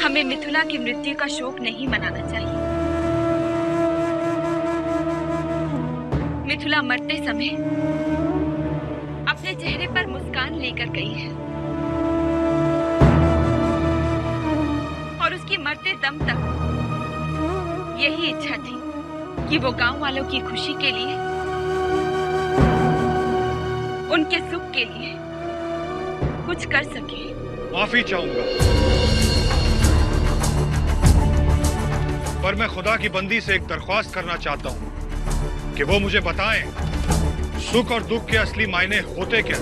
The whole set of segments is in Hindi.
हमें मिथिला की मृत्यु का शोक नहीं मनाना चाहिए। मिथिला मरते समय अपने चेहरे पर मुस्कान लेकर गई है और उसकी मरते दम तक यही इच्छा थी कि वो गांव वालों की खुशी के लिए, उनके सुख के लिए कुछ कर सके। माफी चाहूंगा, पर मैं खुदा की बंदी से एक दरख्वास्त करना चाहता हूं कि वो मुझे बताएं सुख और दुख के असली मायने होते क्या।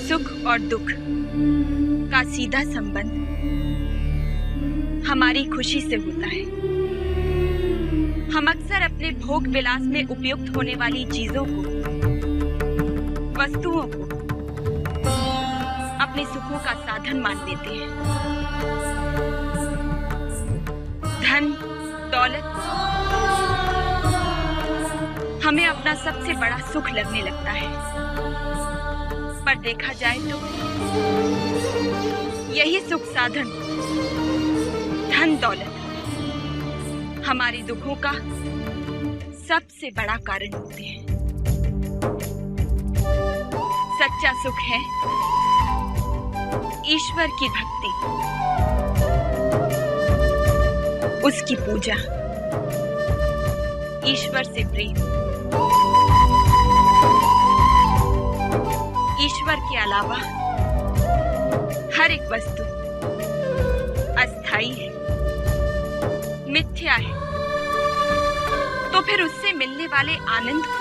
सुख और दुख का सीधा संबंध हमारी खुशी से होता है। हम अक्सर अपने भोग विलास में उपयुक्त होने वाली चीजों को, वस्तुओं को अपने सुखों का साधन मान लेते हैं। धन दौलत हमें अपना सबसे बड़ा सुख लगने लगता है, पर देखा जाए तो यही सुख साधन, धन दौलत हमारे दुखों का सबसे बड़ा कारण होते हैं। सच्चा सुख है ईश्वर की भक्ति, उसकी पूजा, ईश्वर से प्रेम। ईश्वर के अलावा हर एक वस्तु अस्थाई है, मिथ्या है। तो फिर उससे मिलने वाले आनंद को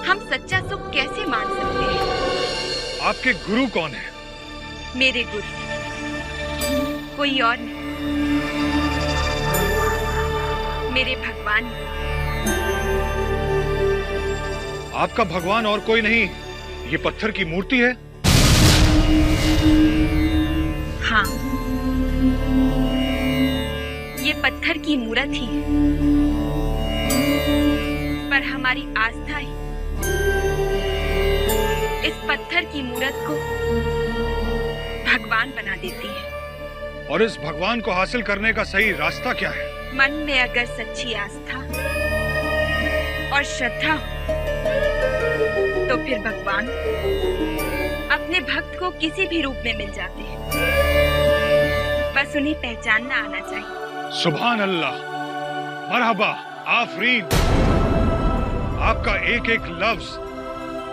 हम सच्चा सुख कैसे मान सकते हैं? आपके गुरु कौन है? मेरे गुरु कोई और नहीं, मेरे भगवान। आपका भगवान और कोई नहीं, ये पत्थर की मूर्ति है? हाँ, ये पत्थर की मूर्त ही है, पर हमारी आस्था ही इस पत्थर की मूर्त को भगवान बना देती है। और इस भगवान को हासिल करने का सही रास्ता क्या है? मन में अगर सच्ची आस्था और श्रद्धा हो तो फिर भगवान अपने भक्त को किसी भी रूप में मिल जाते हैं, बस उन्हें पहचानना आना चाहिए। सुभान अल्लाह, मरहबा, आफरीन। आपका एक एक लफ्ज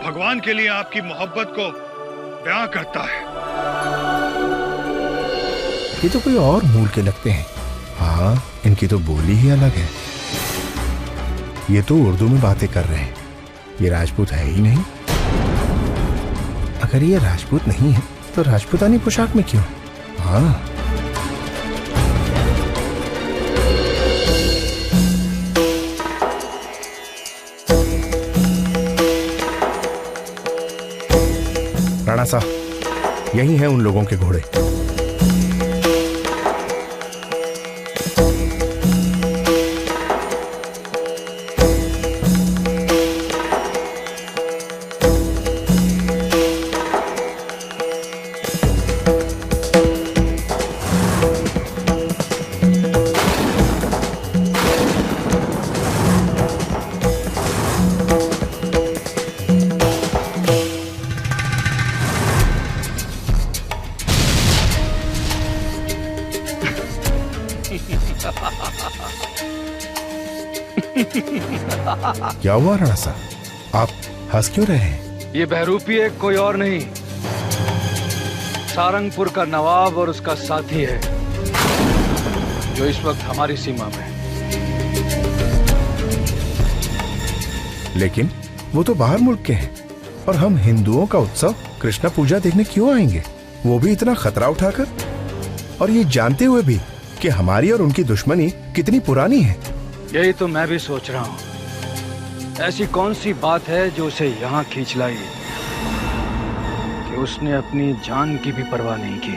भगवान के लिए आपकी मोहब्बत को बयां करता है। ये तो कोई और मूल के लगते हैं। हाँ, इनकी तो बोली ही अलग है। ये तो उर्दू में बातें कर रहे हैं। ये राजपूत है ही नहीं। अगर ये राजपूत नहीं है तो राजपूतानी पोशाक में क्यों? हाँ, राणा साहब, यही हैं उन लोगों के घोड़े। क्या हुआ राणा साहब, आप हंस क्यों रहे हैं? ये बहरूपी एक कोई और नहीं, सारंगपुर का नवाब और उसका साथी है, जो इस वक्त हमारी सीमा में है। लेकिन वो तो बाहर मुल्क के हैं और हम हिंदुओं का उत्सव कृष्ण पूजा देखने क्यों आएंगे, वो भी इतना खतरा उठाकर, और ये जानते हुए भी कि हमारी और उनकी दुश्मनी कितनी पुरानी है। यही तो मैं भी सोच रहा हूँ। ऐसी कौन सी बात है जो उसे यहाँ खींच लाई कि उसने अपनी जान की भी परवाह नहीं की।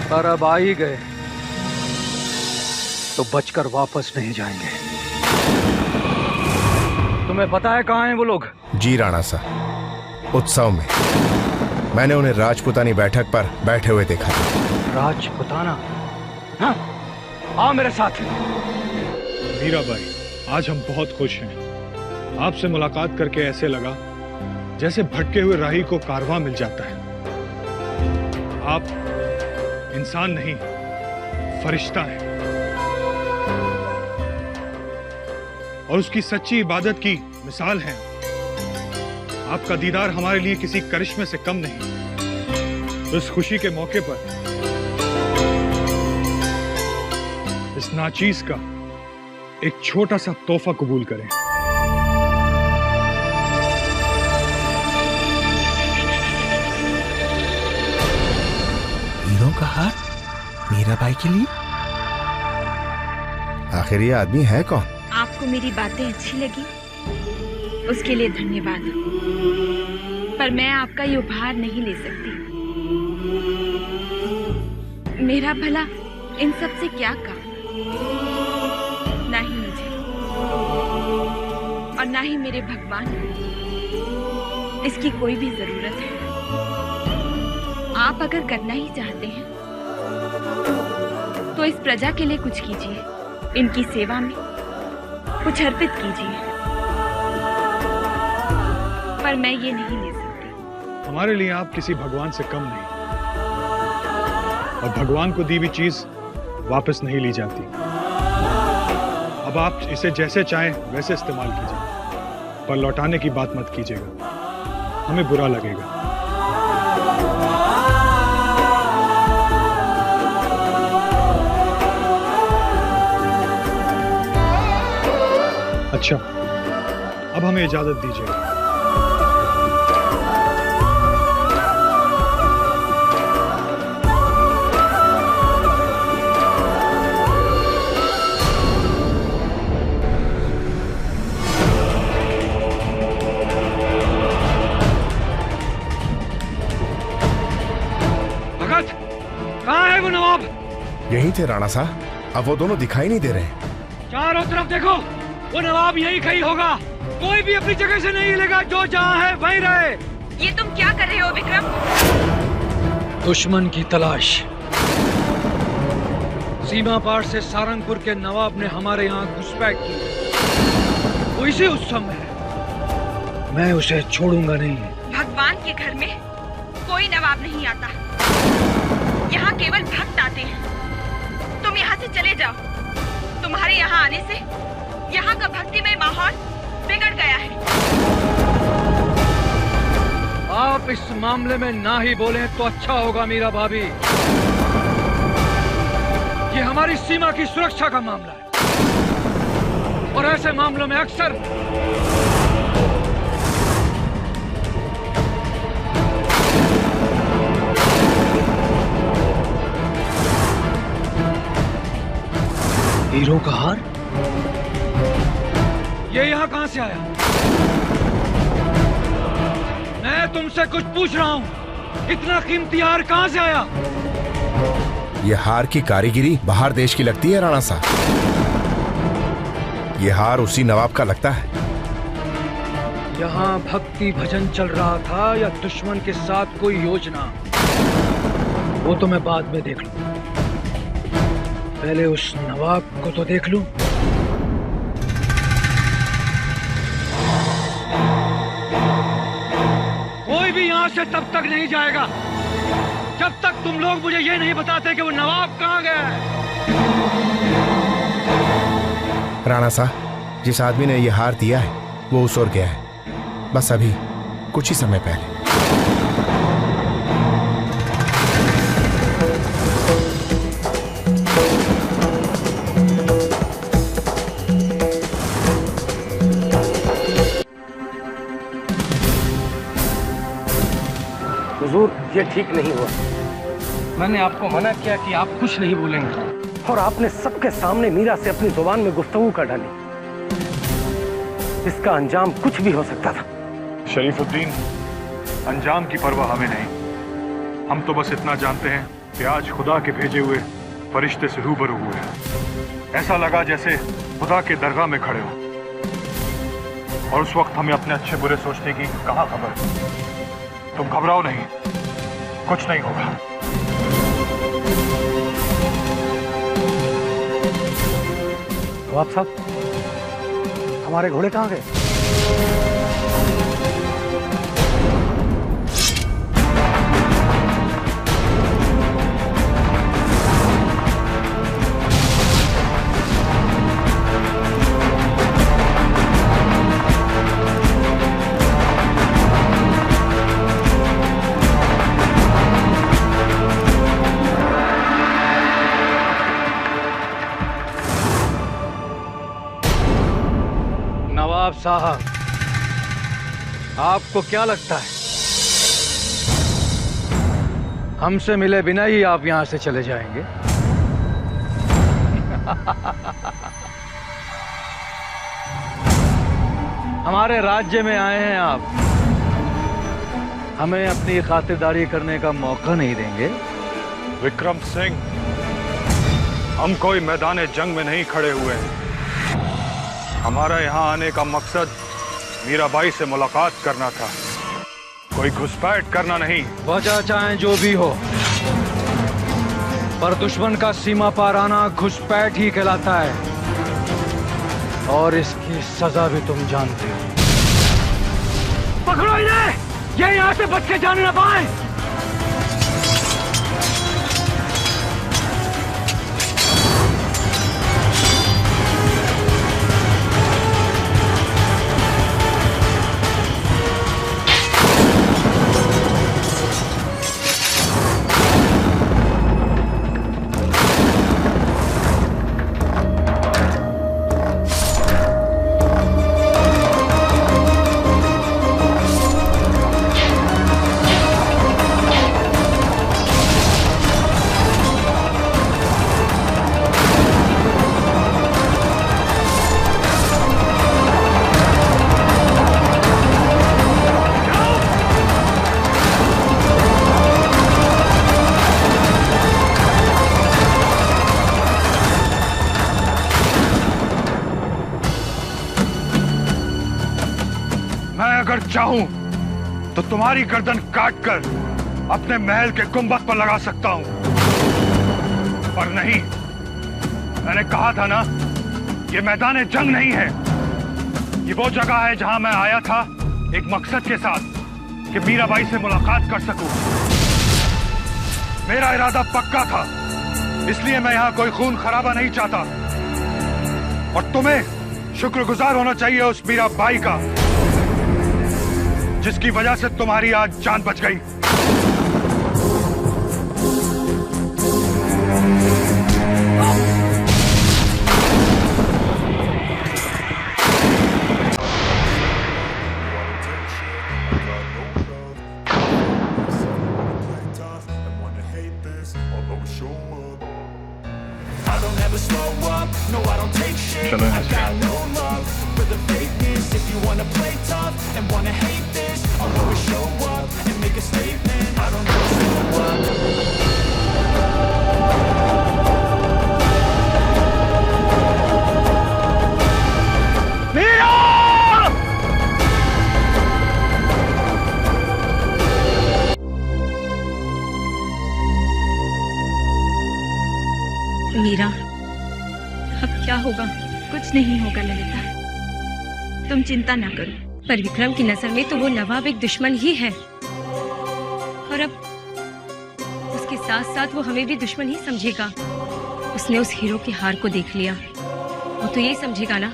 पर अब आ ही गए तो बचकर वापस नहीं जाएंगे। तुम्हें पता है कहाँ हैं वो लोग? जी राणा साहब, उत्सव में मैंने उन्हें राजपुतानी बैठक पर बैठे हुए देखा था। राजपुताना? हाँ, आओ मेरे साथ। मीराबाई, आज हम बहुत खुश हैं। आपसे मुलाकात करके ऐसे लगा जैसे भटके हुए राही को कारवां मिल जाता है। आप इंसान नहीं, फरिश्ता हैं और उसकी सच्ची इबादत की मिसाल हैं। आपका दीदार हमारे लिए किसी करिश्मे से कम नहीं। तो इस खुशी के मौके पर इस नाचीज का एक छोटा सा तोहफा कबूल करें। हीरों का हार मीराबाई के लिए? आखिर ये आदमी है कौन? आपको मेरी बातें अच्छी लगी, उसके लिए धन्यवाद। पर मैं आपका ये उपहार नहीं ले सकती। मेरा भला इन सब से क्या काम? ना ही मुझे और ना ही मेरे भगवान को इसकी कोई भी जरूरत है। आप अगर करना ही चाहते हैं तो इस प्रजा के लिए कुछ कीजिए, इनकी सेवा में कुछ अर्पित कीजिए। पर मैं ये नहीं ले सकती। हमारे लिए आप किसी भगवान से कम नहीं, और भगवान को दी हुई चीज वापस नहीं ली जाती। अब आप इसे जैसे चाहें वैसे इस्तेमाल कीजिए, पर लौटाने की बात मत कीजिएगा, हमें बुरा लगेगा। अच्छा, अब हमें इजाजत दीजिए। भगत, कहाँ है वो नवाब? यहीं थे राणा साहब, अब वो दोनों दिखाई नहीं दे रहे। चारों तरफ देखो, वो नवाब यही कहीं होगा। कोई भी अपनी जगह से नहीं हिलेगा, जो जहाँ है वहीं रहे। ये तुम क्या कर रहे हो विक्रम? दुश्मन की तलाश। सीमा पार से सारंगपुर के नवाब ने हमारे यहाँ घुसपैठ की। वो इसी उत्सव में है। मैं उसे छोड़ूंगा नहीं। भगवान के घर में कोई नवाब नहीं आता, यहाँ केवल भक्त आते हैं। तुम यहाँ से चले जाओ। तुम्हारे यहाँ आने से यहाँ का भक्तिमय माहौल बिगड़ गया है। आप इस मामले में ना ही बोलें तो अच्छा होगा मीरा भाभी। ये हमारी सीमा की सुरक्षा का मामला है, और ऐसे मामलों में अक्सर हीरों का हार? ये यहाँ कहाँ से आया? मैं तुमसे कुछ पूछ रहा हूँ, इतना कीमती हार कहाँ से आया? ये हार की कारीगिरी बाहर देश की लगती है राणा साहब। ये हार उसी नवाब का लगता है। यहाँ भक्ति भजन चल रहा था या दुश्मन के साथ कोई योजना, वो तो मैं बाद में देख लूं। पहले उस नवाब को तो देख लूं। कोई भी यहाँ से तब तक नहीं जाएगा जब तक तुम लोग मुझे ये नहीं बताते कि वो नवाब कहाँ गया है। राणा साहब, जिस आदमी ने ये हार दिया है वो उस ओर गया है, बस अभी कुछ ही समय पहले। हुजूर, ये ठीक नहीं हुआ। मैंने आपको मना किया कि आप कुछ नहीं बोलेंगे, और आपने सबके सामने मीरा से अपनी जुबान में गुफ्तगू कर डाली। इसका अंजाम कुछ भी हो सकता था। शरीफुद्दीन, अंजाम की परवाह हमें नहीं। हम तो बस इतना जानते हैं कि आज खुदा के भेजे हुए फरिश्ते से रूबरू हुए हैं। ऐसा लगा जैसे खुदा के दरगाह में खड़े हो, और उस वक्त हमें अपने अच्छे बुरे सोचने की कहाँ खबर। तुम घबराओ नहीं, कुछ नहीं होगा। नवाब साहब, हमारे घोड़े कहाँ गए? नवाब साहब, आपको क्या लगता है हमसे मिले बिना ही आप यहां से चले जाएंगे? हमारे राज्य में आए हैं आप, हमें अपनी खातिरदारी करने का मौका नहीं देंगे? विक्रम सिंह, हम कोई मैदान जंग में नहीं खड़े हुए हैं। हमारा यहाँ आने का मकसद मीराबाई से मुलाकात करना था, कोई घुसपैठ करना नहीं। वजह चाहे जो भी हो, पर दुश्मन का सीमा पार आना घुसपैठ ही कहलाता है, और इसकी सजा भी तुम जानते हो। पकड़ो इन्हें, ये यहाँ से बच के जाने न पाए। अगर चाहूं तो तुम्हारी गर्दन काटकर अपने महल के गुंबद पर लगा सकता हूं, पर नहीं। मैंने कहा था ना, ये मैदान जंग नहीं है। ये वो जगह है जहां मैं आया था एक मकसद के साथ, कि मीराबाई से मुलाकात कर सकूं। मेरा इरादा पक्का था, इसलिए मैं यहां कोई खून खराबा नहीं चाहता। और तुम्हें शुक्रगुजार होना चाहिए उस मीराबाई का, जिसकी वजह से तुम्हारी आज जान बच गई। चलो यहाँ से। मीरा, अब क्या होगा? कुछ नहीं होगा ललिता, तुम चिंता ना करो। पर विक्रम की नजर में तो वो नवाब एक दुश्मन ही है, और अब उसके साथ साथ वो हमें भी दुश्मन ही समझेगा। उसने उस हीरो के हार को देख लिया, वो तो यही समझेगा ना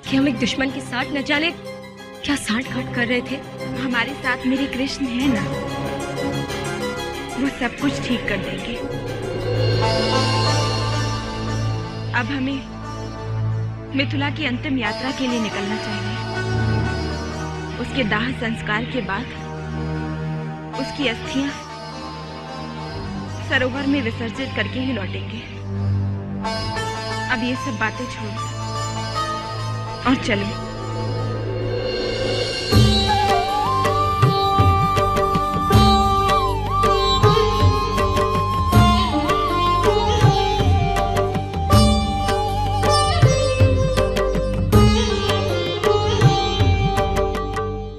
कि हम एक दुश्मन के साथ न जाने क्या साठ-गांठ कर रहे थे। हमारे साथ मेरे कृष्ण है ना, वो सब कुछ ठीक कर देंगे। अब हमें मिथिला की अंतिम यात्रा के लिए निकलना चाहिए। उसके दाह संस्कार के बाद उसकी अस्थियां सरोवर में विसर्जित करके ही लौटेंगे। अब ये सब बातें छोड़ो और चलो।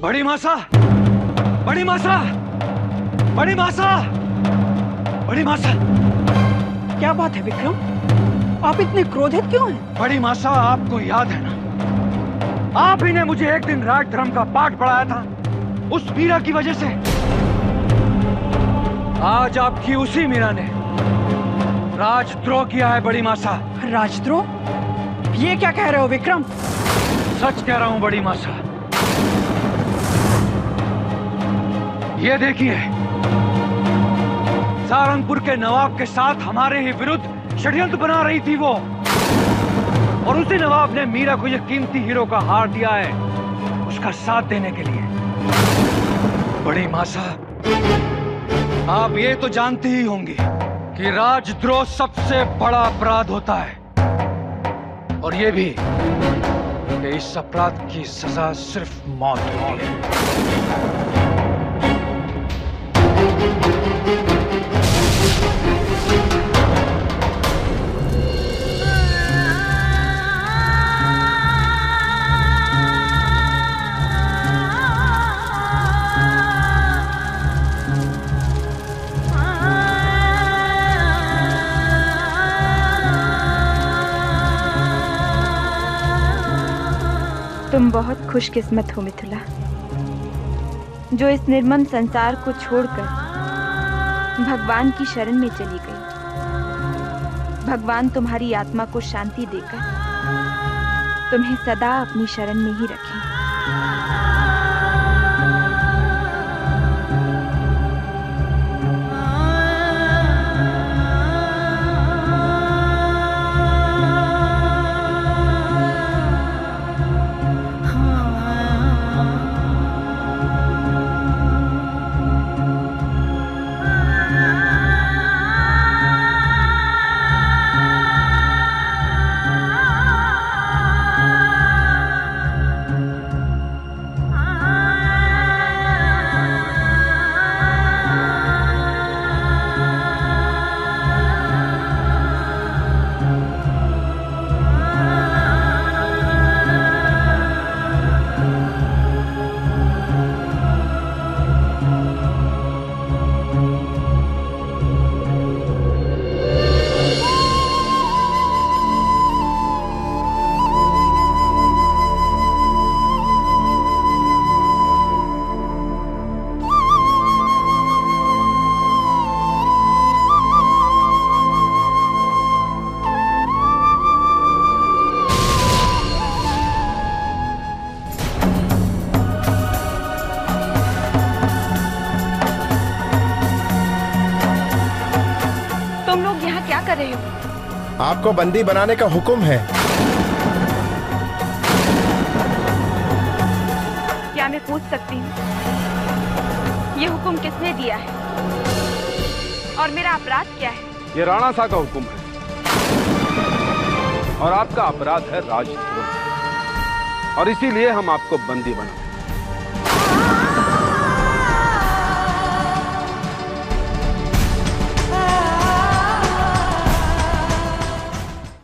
बड़ी मासा, बड़ी मासा, बड़ी मासा, बड़ी मासा। क्या बात है विक्रम, आप इतने क्रोधित क्यों हैं? बड़ी मासा, आपको याद है ना, आप ही ने मुझे एक दिन राज धर्म का पाठ पढ़ाया था, उस मीरा की वजह से। आज आपकी उसी मीरा ने राजद्रोह किया है बड़ी मासा। राजद्रोह? ये क्या कह रहे हो विक्रम? सच कह रहा हूं बड़ी मासा। ये देखिए, सहारनपुर के नवाब के साथ हमारे ही विरुद्ध षड्यंत्र बना रही थी वो, और उसी नवाब ने मीरा को यह कीमती हीरो का हार दिया है उसका साथ देने के लिए। बड़ी मासा, आप ये तो जानती ही होंगी कि राजद्रोह सबसे बड़ा अपराध होता है, और ये भी कि इस अपराध की सजा सिर्फ मौत होती है। तुम बहुत खुशकिस्मत हो मिथिला, जो इस निर्मम संसार को छोड़कर भगवान की शरण में चली गई। भगवान तुम्हारी आत्मा को शांति देकर तुम्हें सदा अपनी शरण में ही रखें। आपको बंदी बनाने का हुक्म है। क्या मैं पूछ सकती हूँ, ये हुक्म किसने दिया है और मेरा अपराध क्या है? ये राणा साहब का हुक्म है, और आपका अपराध है राजद्रोह, और इसीलिए हम आपको बंदी बनाए।